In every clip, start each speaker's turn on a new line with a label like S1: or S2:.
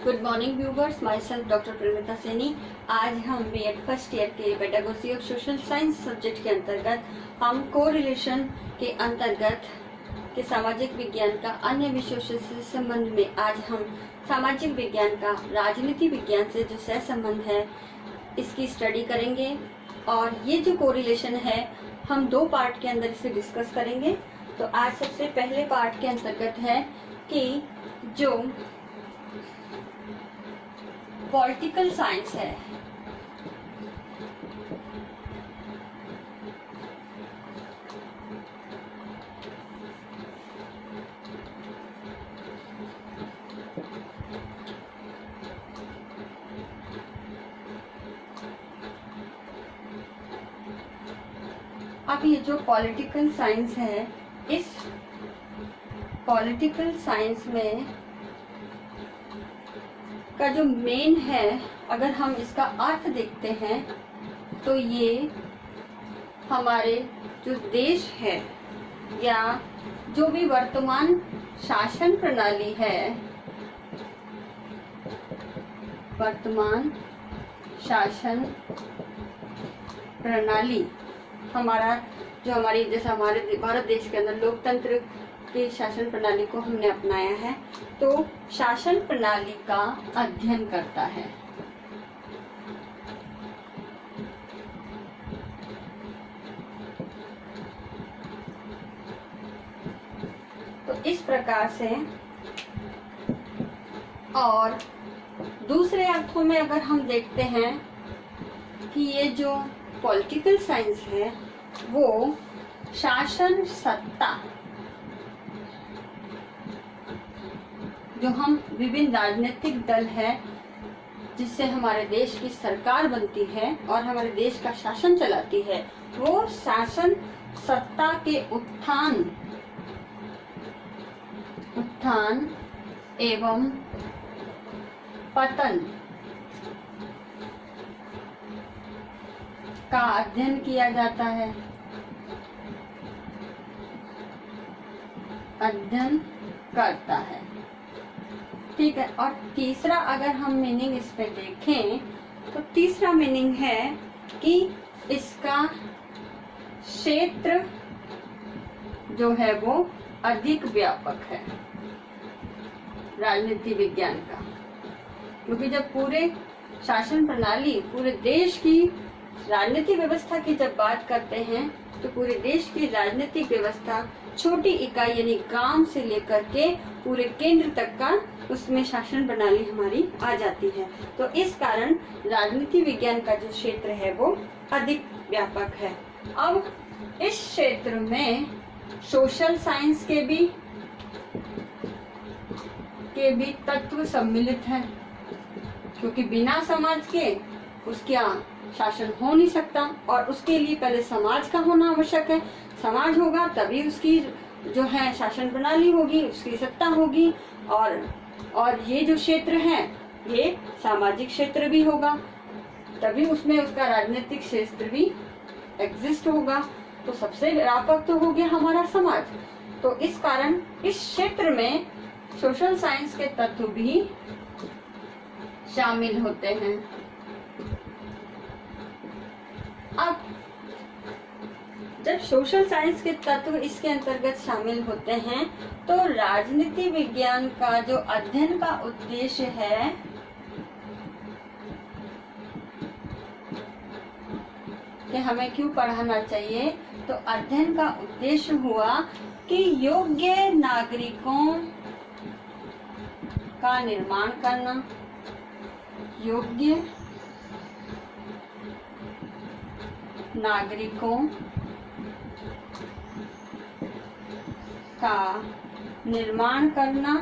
S1: Good morning viewers, myself doctor Premita Saini. आज हम BEd first year के pedagogy of social science subject के अंतर्गत हम कोरिलेशन के अंतर्गत के सामाजिक विज्ञान का अन्य विषयों से संबंध में आज हम सामाजिक विज्ञान का राजनीति विज्ञान से जो सह संबंध है इसकी स्टडी करेंगे। और ये जो कोरिलेशन है हम दो पार्ट के अंदर इसे डिस्कस करेंगे। तो आज सबसे पहले पार्ट के अंतर्गत है कि जो पॉलिटिकल साइंस है अब ये जो पॉलिटिकल साइंस है, इस पॉलिटिकल साइंस में का जो मेन है, अगर हम इसका अर्थ देखते हैं तो ये हमारे जो देश है या जो भी वर्तमान शासन प्रणाली है, वर्तमान शासन प्रणाली हमारा जो हमारी जैसे हमारे भारत देश के अंदर लोकतंत्र की शासन प्रणाली को हमने अपनाया है, तो शासन प्रणाली का अध्ययन करता है। तो इस प्रकार से, और दूसरे अर्थों में अगर हम देखते हैं कि ये जो पॉलिटिकल साइंस है वो शासन सत्ता, जो हम विभिन्न राजनीतिक दल है जिससे हमारे देश की सरकार बनती है और हमारे देश का शासन चलाती है, वो शासन सत्ता के उत्थान एवं पतन का अध्ययन किया जाता है, अध्ययन करता है। ठीक है। और तीसरा अगर हम मीनिंग इस पे देखें तो तीसरा मीनिंग है कि इसका क्षेत्र जो है वो अधिक व्यापक है राजनीति विज्ञान का, क्योंकि जब पूरे शासन प्रणाली, पूरे देश की राजनीतिक व्यवस्था की जब बात करते हैं तो पूरे देश की राजनीतिक व्यवस्था छोटी इकाई यानी गांव से लेकर के पूरे केंद्र तक का उसमें शासन प्रणाली हमारी आ जाती है। तो इस कारण राजनीति विज्ञान का जो क्षेत्र है वो अधिक व्यापक है। अब इस क्षेत्र में सोशल साइंस के भी तत्व सम्मिलित है, क्योंकि बिना समाज के उसका शासन हो नहीं सकता और उसके लिए पहले समाज का होना आवश्यक है। समाज होगा तभी उसकी जो है शासन प्रणाली होगी, उसकी सत्ता होगी। और ये जो क्षेत्र है ये सामाजिक क्षेत्र भी होगा, तभी उसमें उसका राजनीतिक क्षेत्र भी एग्जिस्ट होगा। तो सबसे व्यापक तो हो गया हमारा समाज। तो इस कारण इस क्षेत्र में सोशल साइंस के तत्व भी शामिल होते हैं। अब जब सोशल साइंस के तत्व इसके अंतर्गत शामिल होते हैं तो राजनीति विज्ञान का जो अध्ययन का उद्देश्य है कि हमें क्यों पढ़ाना चाहिए, तो अध्ययन का उद्देश्य हुआ कि योग्य नागरिकों का निर्माण करना, योग्य नागरिकों का निर्माण करना,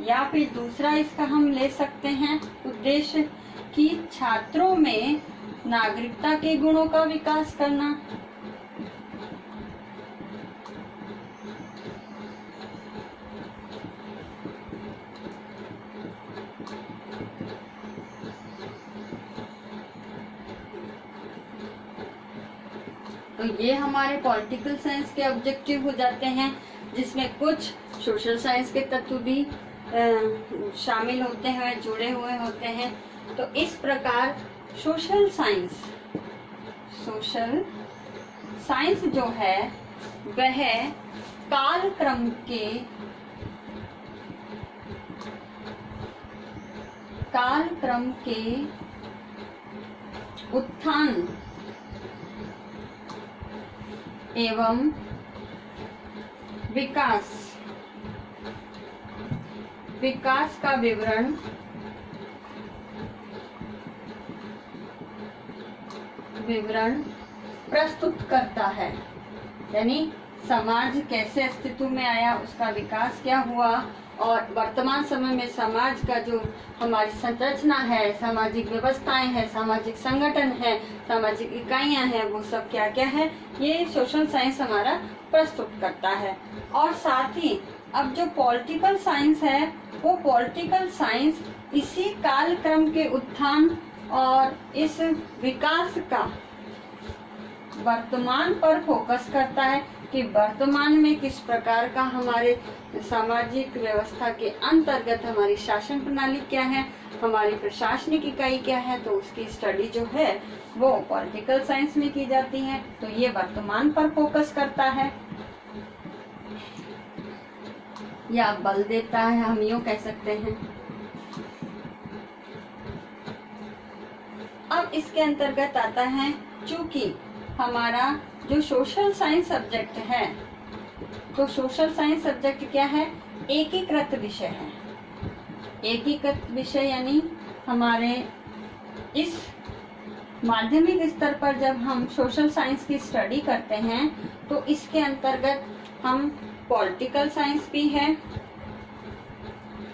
S1: या फिर दूसरा इसका हम ले सकते हैं उद्देश्य कि छात्रों में नागरिकता के गुणों का विकास करना। तो ये हमारे पॉलिटिकल साइंस के ऑब्जेक्टिव हो जाते हैं, जिसमें कुछ सोशल साइंस के तत्व भी शामिल होते हैं, जुड़े हुए होते हैं। तो इस प्रकार सोशल साइंस जो है वह कालक्रम के उत्थान एवं विकास का विवरण प्रस्तुत करता है। यानी समाज कैसे अस्तित्व में आया, उसका विकास क्या हुआ, और वर्तमान समय में समाज का जो हमारी संरचना है, सामाजिक व्यवस्थाएं हैं, सामाजिक संगठन है, सामाजिक इकाइयां हैं, वो सब क्या क्या है, ये सोशल साइंस हमारा प्रस्तुत करता है। और साथ ही अब जो पॉलिटिकल साइंस है, वो पॉलिटिकल साइंस इसी कालक्रम के उत्थान और इस विकास का वर्तमान पर फोकस करता है कि वर्तमान में किस प्रकार का हमारे सामाजिक व्यवस्था के अंतर्गत हमारी शासन प्रणाली क्या है, हमारी प्रशासनिक इकाई क्या है, तो उसकी स्टडी जो है वो पॉलिटिकल साइंस में की जाती है। तो ये वर्तमान पर फोकस करता है या बल देता है, हम यूं कह सकते हैं। अब इसके अंतर्गत आता है, चूंकि हमारा जो सोशल साइंस सब्जेक्ट है, तो सोशल साइंस सब्जेक्ट क्या है, एकीकृत विषय है। एकीकृत विषय यानी हमारे इस माध्यमिक स्तर पर जब हम सोशल साइंस की स्टडी करते हैं तो इसके अंतर्गत हम पॉलिटिकल साइंस भी है,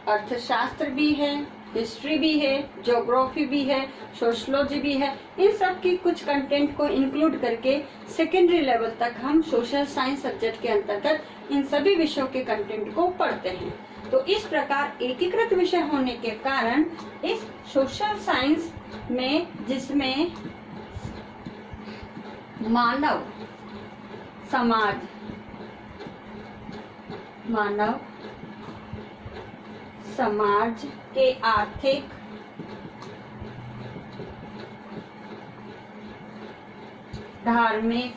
S1: अर्थशास्त्र भी है, हिस्ट्री भी है, ज्योग्राफी भी है, सोशलॉजी भी है। इन सब की कुछ कंटेंट को इंक्लूड करके सेकेंडरी लेवल तक हम सोशल साइंस सब्जेक्ट के अंतर्गत इन सभी विषयों के कंटेंट को पढ़ते हैं। तो इस प्रकार एकीकृत विषय होने के कारण इस सोशल साइंस में, जिसमें मानव समाज के आर्थिक, धार्मिक,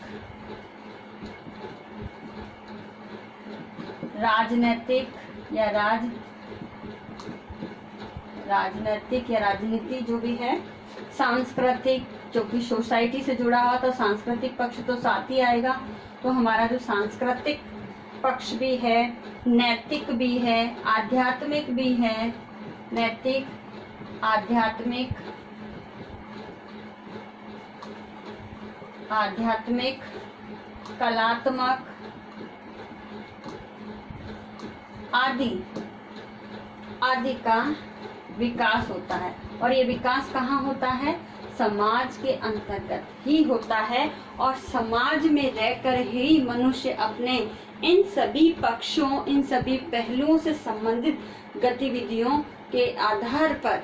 S1: राजनीतिक या राजनीति जो भी है, सांस्कृतिक, जो कि सोसाइटी से जुड़ा हुआ, तो सांस्कृतिक पक्ष तो साथ ही आएगा। तो हमारा जो सांस्कृतिक पक्ष भी है, नैतिक भी है, आध्यात्मिक भी है, नैतिक, आध्यात्मिक, कलात्मक आदि का विकास होता है। और ये विकास कहाँ होता है, समाज के अंतर्गत ही होता है। और समाज में रहकर ही मनुष्य अपने इन सभी पक्षों, इन सभी पहलुओं से संबंधित गतिविधियों के आधार पर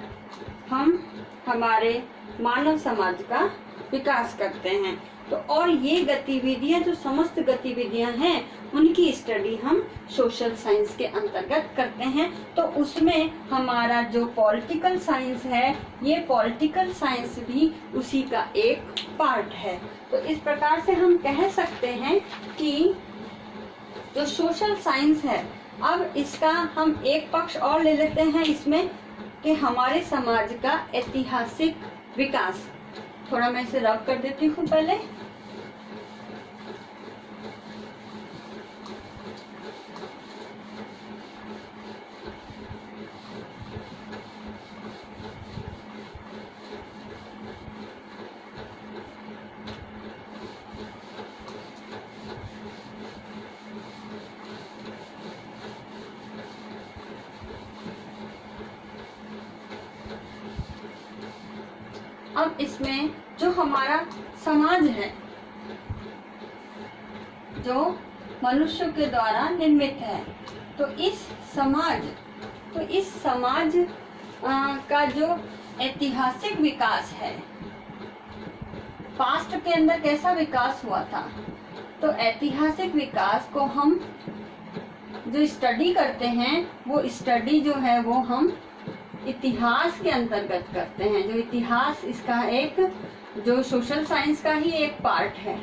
S1: हम हमारे मानव समाज का विकास करते हैं। तो और ये गतिविधियां, जो समस्त गतिविधियां हैं, उनकी स्टडी हम सोशल साइंस के अंतर्गत करते हैं। तो उसमें हमारा जो पॉलिटिकल साइंस है, ये पॉलिटिकल साइंस भी उसी का एक पार्ट है। तो इस प्रकार से हम कह सकते हैं कि जो सोशल साइंस है, अब इसका हम एक पक्ष और ले लेते हैं इसमें, कि हमारे समाज का ऐतिहासिक विकास। थोड़ा मैं इसे रब कर देती हूँ पहले। अब इसमें जो हमारा समाज है, जो मनुष्य के द्वारा निर्मित है, तो इस समाज का जो ऐतिहासिक विकास है, पास्ट के अंदर कैसा विकास हुआ था, तो ऐतिहासिक विकास को हम जो स्टडी करते हैं वो स्टडी जो है वो हम इतिहास के अंतर्गत करते हैं। जो इतिहास इसका एक जो सोशल साइंस का ही एक पार्ट है,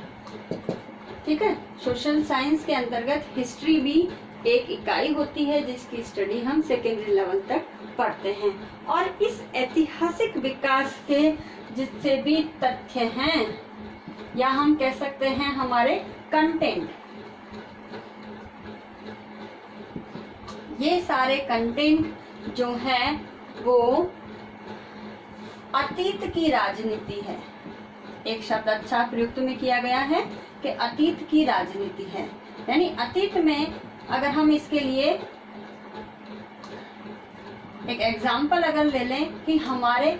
S1: ठीक है। सोशल साइंस के अंतर्गत हिस्ट्री भी एक इकाई होती है जिसकी स्टडी हम सेकेंडरी लेवल तक पढ़ते हैं। और इस ऐतिहासिक विकास के जितने भी तथ्य हैं या हम कह सकते हैं हमारे कंटेंट, ये सारे कंटेंट जो है वो अतीत की राजनीति है। एक शब्द अच्छा प्रयुक्त में किया गया है कि अतीत की राजनीति है, यानी अतीत में अगर हम इसके लिए एक एग्जाम्पल अगर ले लें कि हमारे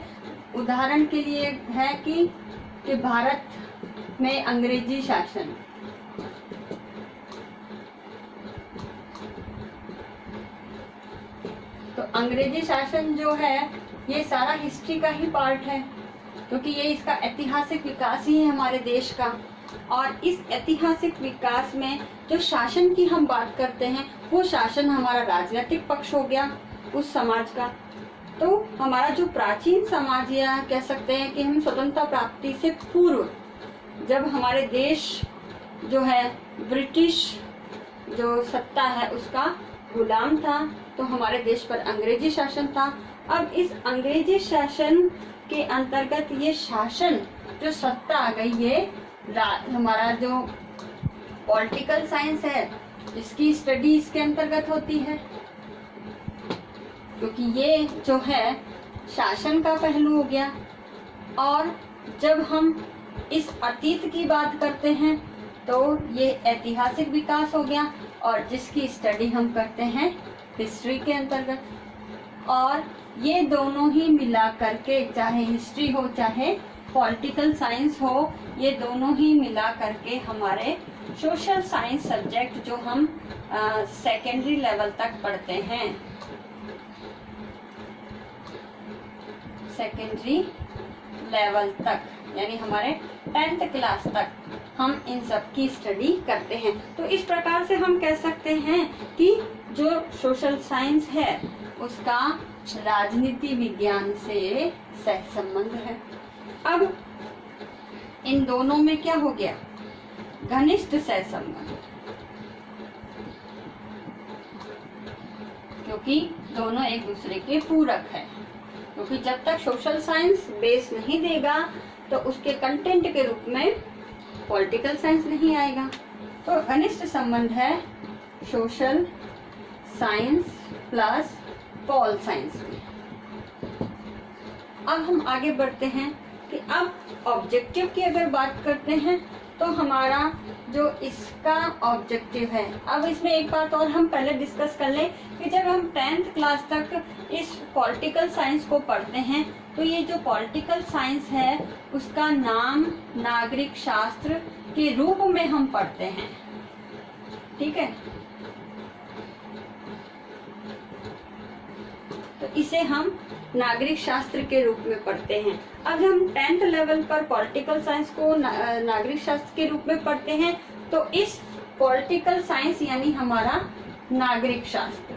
S1: उदाहरण के लिए है कि भारत में अंग्रेजी शासन, तो अंग्रेजी शासन जो है ये सारा हिस्ट्री का ही पार्ट है, क्योंकि ये इसका ऐतिहासिक विकास ही है हमारे देश का। और इस ऐतिहासिक विकास में जो शासन की हम बात करते हैं वो शासन हमारा राजनीतिक पक्ष हो गया उस समाज का। तो हमारा जो प्राचीन समाज या कह सकते हैं कि हम स्वतंत्रता प्राप्ति से पूर्व जब हमारे देश जो है ब्रिटिश जो सत्ता है उसका गुलाम था, तो हमारे देश पर अंग्रेजी शासन था। अब इस अंग्रेजी शासन के अंतर्गत ये शासन जो सत्ता आ गई, ये हमारा जो पॉलिटिकल साइंस है इसकी स्टडी इसके अंतर्गत होती है, क्योंकि ये जो है शासन का पहलू हो गया। और जब हम इस अतीत की बात करते हैं तो ये ऐतिहासिक विकास हो गया और जिसकी स्टडी हम करते हैं हिस्ट्री के अंतर्गत। और ये दोनों ही मिला करके, चाहे हिस्ट्री हो चाहे पॉलिटिकल साइंस हो, ये दोनों ही मिला करके हमारे सोशल साइंस सब्जेक्ट जो हम सेकेंडरी लेवल तक पढ़ते हैं, सेकेंडरी लेवल तक यानी हमारे 10th क्लास तक हम इन सब की स्टडी करते हैं। तो इस प्रकार से हम कह सकते हैं कि जो सोशल साइंस है उसका राजनीति विज्ञान से सहसंबंध है। अब इन दोनों में क्या हो गया, घनिष्ठ सहसंबंध, क्योंकि दोनों एक दूसरे के पूरक है। क्योंकि जब तक सोशल साइंस बेस नहीं देगा तो उसके कंटेंट के रूप में पॉलिटिकल साइंस नहीं आएगा। तो घनिष्ठ संबंध है social science plus pol science में। अब हम आगे बढ़ते हैं कि अब ऑब्जेक्टिव की अगर बात करते हैं तो हमारा जो इसका ऑब्जेक्टिव है, अब इसमें एक बात और हम पहले डिस्कस कर लें कि जब हम 10th क्लास तक इस पॉलिटिकल साइंस को पढ़ते हैं तो ये जो पॉलिटिकल साइंस है उसका नाम नागरिक शास्त्र के रूप में हम पढ़ते हैं, ठीक है। तो इसे हम नागरिक शास्त्र के रूप में पढ़ते हैं। अब हम 10th लेवल पर पॉलिटिकल साइंस को नागरिक शास्त्र के रूप में पढ़ते हैं तो इस पॉलिटिकल साइंस यानी हमारा नागरिक शास्त्र,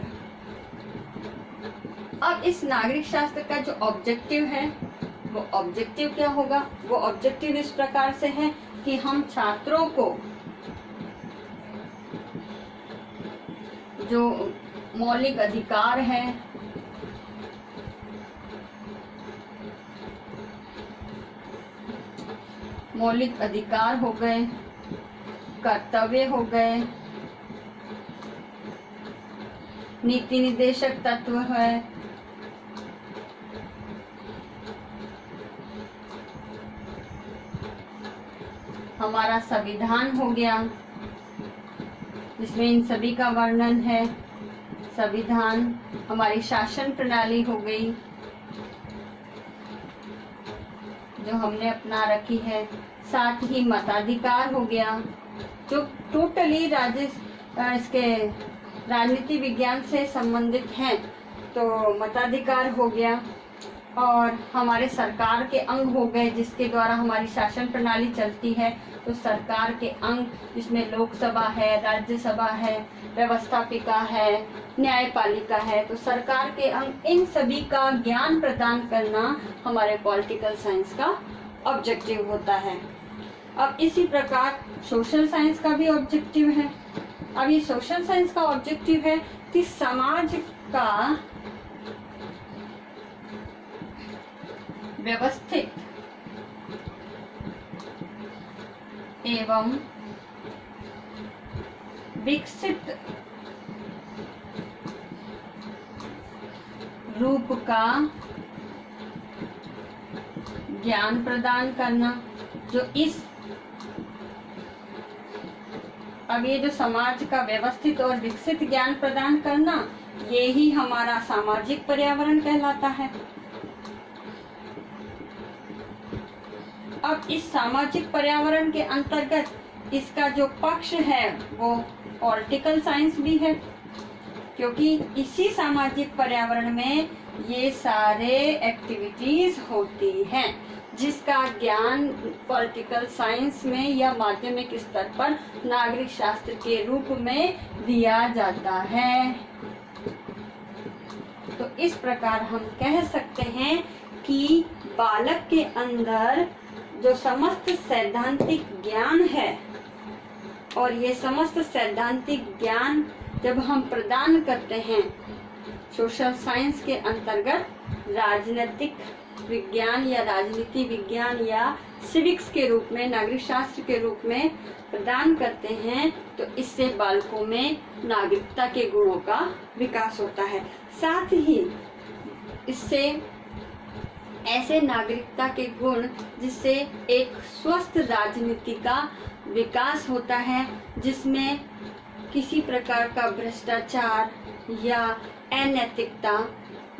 S1: अब इस नागरिक शास्त्र का जो ऑब्जेक्टिव है वो ऑब्जेक्टिव क्या होगा, वो ऑब्जेक्टिव इस प्रकार से है कि हम छात्रों को जो मौलिक अधिकार है, मौलिक अधिकार हो गए, कर्तव्य हो गए, नीति निर्देशक तत्व है, हमारा संविधान हो गया जिसमें इन सभी का वर्णन है, संविधान, हमारी शासन प्रणाली हो गई जो हमने अपना रखी है, साथ ही मताधिकार हो गया जो टोटली इसके राजनीति विज्ञान से संबंधित है, तो मताधिकार हो गया। और हमारे सरकार के अंग हो गए जिसके द्वारा हमारी शासन प्रणाली चलती है। तो सरकार के अंग जिसमें लोकसभा है, राज्यसभा है, व्यवस्थापिका है, न्यायपालिका है, तो सरकार के अंग, इन सभी का ज्ञान प्रदान करना हमारे पॉलिटिकल साइंस का ऑब्जेक्टिव होता है। अब इसी प्रकार सोशल साइंस का भी ऑब्जेक्टिव है। अब ये सोशल साइंस का ऑब्जेक्टिव है कि समाज का व्यवस्थित एवं विकसित रूप का ज्ञान प्रदान करना। अब ये जो समाज का व्यवस्थित और विकसित ज्ञान प्रदान करना, ये ही हमारा सामाजिक पर्यावरण कहलाता है। अब इस सामाजिक पर्यावरण के अंतर्गत इसका जो पक्ष है वो पॉलिटिकल साइंस भी है, क्योंकि इसी सामाजिक पर्यावरण में ये सारे एक्टिविटीज होती हैं जिसका ज्ञान पॉलिटिकल साइंस में या माध्यमिक स्तर पर नागरिक शास्त्र के रूप में दिया जाता है। तो इस प्रकार हम कह सकते हैं कि बालक के अंदर जो समस्त सैद्धांतिक ज्ञान है, और ये समस्त सैद्धांतिक ज्ञान जब हम प्रदान करते हैं सोशल साइंस के अंतर्गत राजनीतिक विज्ञान या राजनीति विज्ञान या सिविक्स के रूप में, नागरिक शास्त्र के रूप में प्रदान करते हैं, तो इससे बालकों में नागरिकता के गुणों का विकास होता है। साथ ही इससे ऐसे नागरिकता के गुण जिससे एक स्वस्थ राजनीति का विकास होता है, जिसमें किसी प्रकार का भ्रष्टाचार या अनैतिकता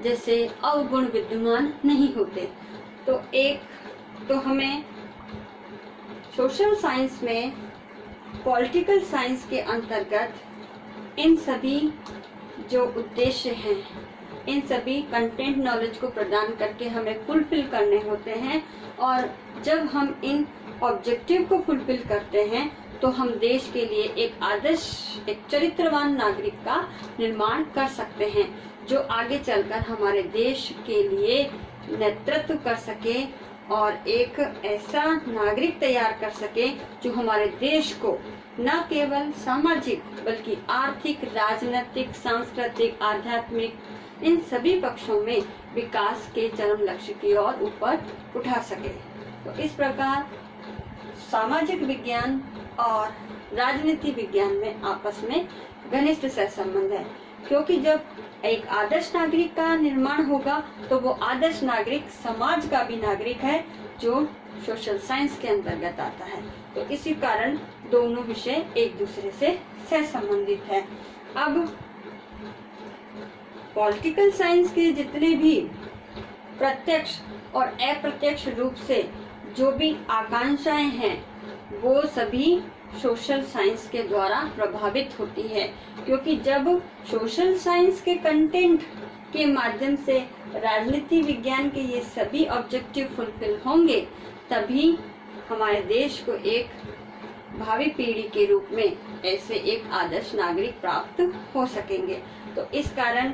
S1: जैसे अवगुण विद्यमान नहीं होते। तो हमें सोशल साइंस में पॉलिटिकल साइंस के अंतर्गत इन सभी जो उद्देश्य हैं, इन सभी कंटेंट नॉलेज को प्रदान करके हमें फुलफिल करने होते हैं। और जब हम इन ऑब्जेक्टिव को फुलफिल करते हैं तो हम देश के लिए एक आदर्श, एक चरित्रवान नागरिक का निर्माण कर सकते हैं, जो आगे चलकर हमारे देश के लिए नेतृत्व कर सके और एक ऐसा नागरिक तैयार कर सके जो हमारे देश को न केवल सामाजिक बल्कि आर्थिक, राजनीतिक, सांस्कृतिक, आध्यात्मिक, इन सभी पक्षों में विकास के चरम लक्ष्य की ओर ऊपर उठा सके। तो इस प्रकार सामाजिक विज्ञान और राजनीति विज्ञान में आपस में घनिष्ठ सहसंबंध है, क्योंकि जब एक आदर्श नागरिक का निर्माण होगा तो वो आदर्श नागरिक समाज का भी नागरिक है जो सोशल साइंस के अंतर्गत आता है। तो इसी कारण दोनों विषय एक दूसरे से सहसंबंधित है। अब पॉलिटिकल साइंस के जितने भी प्रत्यक्ष और अप्रत्यक्ष रूप से जो भी आकांक्षाएं हैं वो सभी सोशल साइंस के द्वारा प्रभावित होती है, क्योंकि जब सोशल साइंस के कंटेंट के माध्यम से राजनीति विज्ञान के ये सभी ऑब्जेक्टिव फुलफिल होंगे, तभी हमारे देश को एक भावी पीढ़ी के रूप में ऐसे एक आदर्श नागरिक प्राप्त हो सकेंगे। तो इस कारण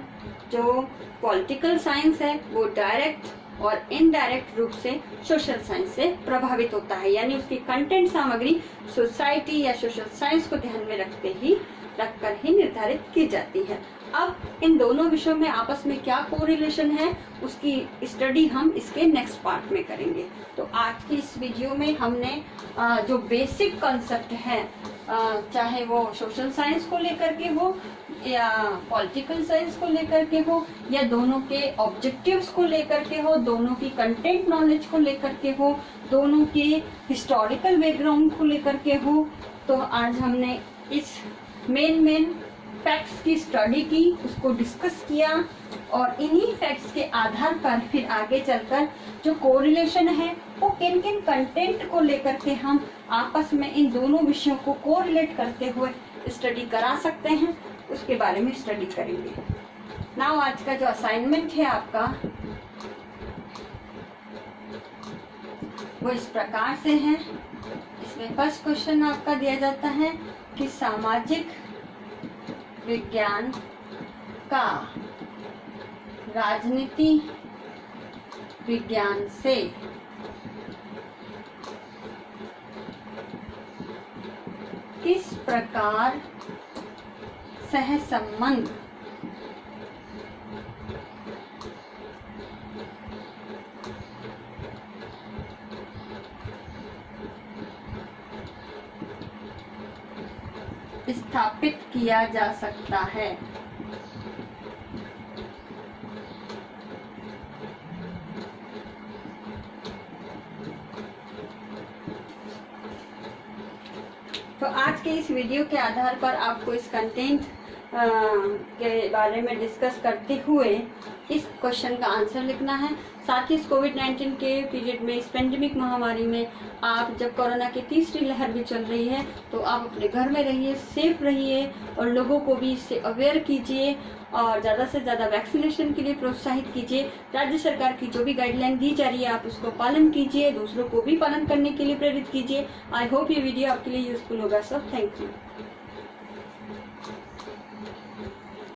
S1: जो पॉलिटिकल साइंस है वो डायरेक्ट और इनडायरेक्ट रूप से सोशल साइंस से प्रभावित होता है, यानी उसकी कंटेंट सामग्री सोसाइटी या सोशल साइंस को ध्यान में रखकर ही निर्धारित की जाती है। अब इन दोनों विषयों में आपस में क्या कोरिलेशन है उसकी स्टडी हम इसके नेक्स्ट पार्ट में करेंगे। तो आज की इस वीडियो में हमने जो बेसिक कॉन्सेप्ट है, चाहे वो सोशल साइंस को लेकर के हो या पॉलिटिकल साइंस को लेकर के हो या दोनों के ऑब्जेक्टिव्स को लेकर के हो, दोनों की कंटेंट नॉलेज को लेकर के हो, दोनों के हिस्टोरिकल बैकग्राउंड को लेकर के हो, तो आज हमने इस मेन फैक्ट्स की स्टडी की, उसको डिस्कस किया और इन्हीं फैक्ट्स के आधार पर फिर आगे चलकर जो कोरिलेशन है वो किन किन कंटेंट को लेकर के हम आपस में इन दोनों विषयों को कोरिलेट करते हुए स्टडी करा सकते हैं, उसके बारे में स्टडी करेंगे। नाउ आज का जो असाइनमेंट है आपका, वो इस प्रकार से है। इसमें फर्स्ट क्वेश्चन आपका दिया जाता है कि सामाजिक विज्ञान का राजनीति विज्ञान से किस प्रकार सहसंबंध स्थापित किया जा सकता है। तो आज के इस वीडियो के आधार पर आपको इस कंटेंट के बारे में डिस्कस करते हुए इस क्वेश्चन का आंसर लिखना है। साथ ही इस कोविड-19 के पीरियड में, इस पेंडेमिक महामारी में, आप जब कोरोना की तीसरी लहर भी चल रही है तो आप अपने घर में रहिए, सेफ रहिए और लोगों को भी इससे अवेयर कीजिए और ज़्यादा से ज़्यादा वैक्सीनेशन के लिए प्रोत्साहित कीजिए। राज्य सरकार की जो भी गाइडलाइन दी जा रही है आप उसको पालन कीजिए, दूसरों को भी पालन करने के लिए प्रेरित कीजिए। आई होप ये वीडियो आपके लिए यूजफुल होगा। So thank you.